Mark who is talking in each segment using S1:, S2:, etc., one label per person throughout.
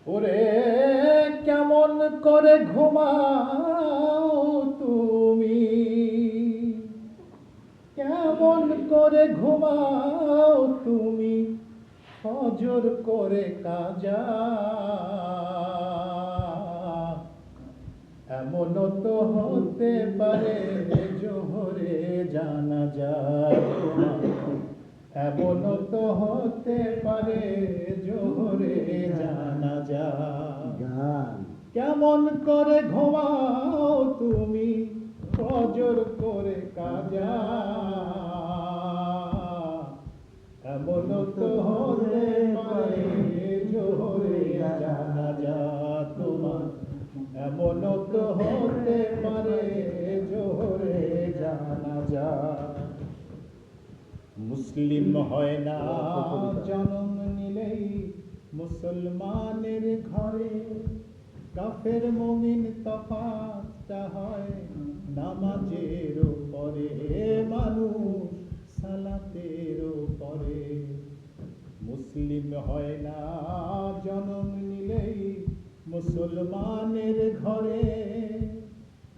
S1: ওরে কেমন করে ঘুমাও তুমি, কেমন করে ঘুমাও তুমি, ফজর করে কাজা। এমনও তো হতে পারে জোহরে জানাজা তোমার, এমনও তো হতে পারে জোহরে জানাজা। কেমন করে ঘুমাও তুমি, ফজর করে কাজা। এমনও তো হতে পারে জোহরে জানাজা তোমার, এমনও তো হতে পারে জোহরে জানাজা। মুসলিম হয় না জন্ম নিলেই মুসলমানের ঘরে, কাফের মুমিন তফাৎটা হয় নামাজের পরে, মানুষ সালাতের পরে। মুসলিম হয় না জন্ম নিলেই মুসলমানের ঘরে,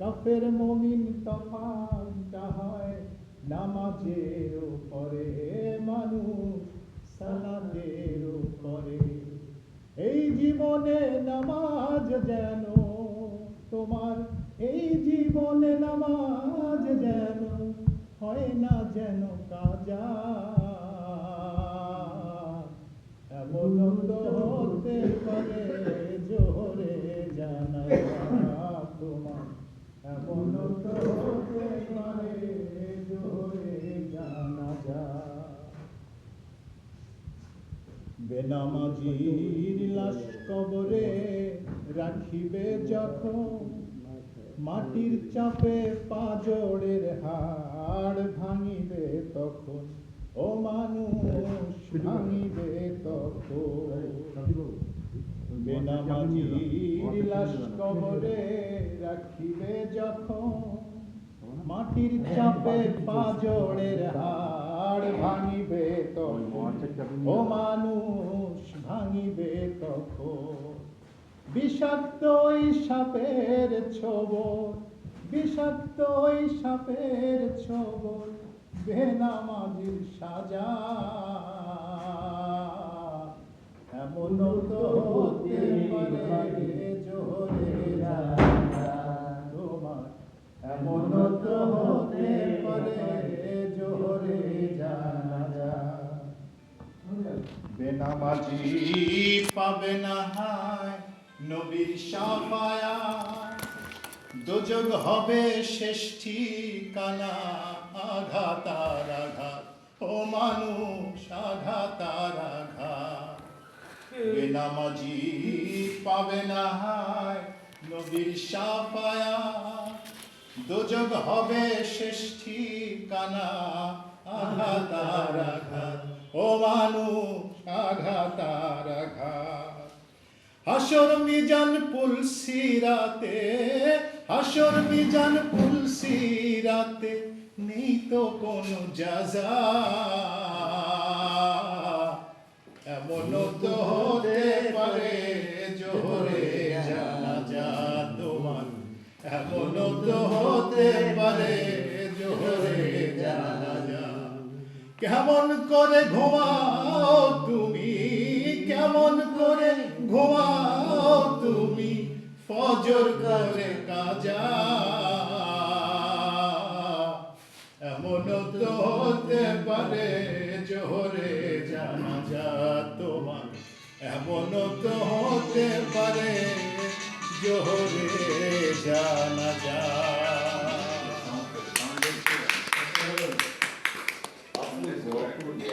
S1: কাফের মুমিন তফাৎটা হয় নামাজের পরে, মানুষ সালাতের পরে। এই জীবনে নামাজ যেন তোমার, এই জীবনে নামাজ যেন হয় না যেন কাজা। এমন তো হতে পারে জোহরে জানাজা তোমার, এমন তো হতে পারে জোহরে জানাজা। বেনামাজির লাশ কবরে রাখিবে যখন, মাটির চাপে পাঁজরের হাড় ভাঙিবে তখন, ও মানুষ ভাঙিবে তখন। বেনামাজির লাশ কবরে রাখিবে যখন, মাটির চাপে পাঁজরের হাড় ভাঙিবে তখন, ও মানুষ ভাঙিবে তখন। বিষাক্ত ওই সাপের ছোবল, বিষাক্ত ওই সাপের ছোবল, বেনামাজির সাজা। এমন তো হতে পারে জোহরে জানাজা তোমার, এমন তো হতে পারে জোহরে জানাজা। বেনামাজি পাবে না হায় নবীর শাফায়াত, দোজখ হবে শেষ ঠিকানা। আঘাত আর আঘাত, ও মানুষ আঘাত আর আঘাত। বেনামাজি পাবে না হায় নবীর শাফায়াত, দোজখ হবে শেষ ঠিকানা। আঘাত আর আঘাত, ও মানুষ আঘাত আর আঘাত। হাসর মিজান পুলসিরাতে, হাসর মিজান পুলসিরাতে, নেই তো কোনো জাযা। এমন তো হতে পারে জোহরে জানাজা তোমার, এমন তো হতে পারে জোহরে জানাজা। কেমন করে ঘুমাও তুমি, কেমন করে ঘুমাও তুমি, ফজর করে কাজা। এমন তো হতে পারে জোহরে জানাজা তোমার, এমন তো হতে পারে জোহরে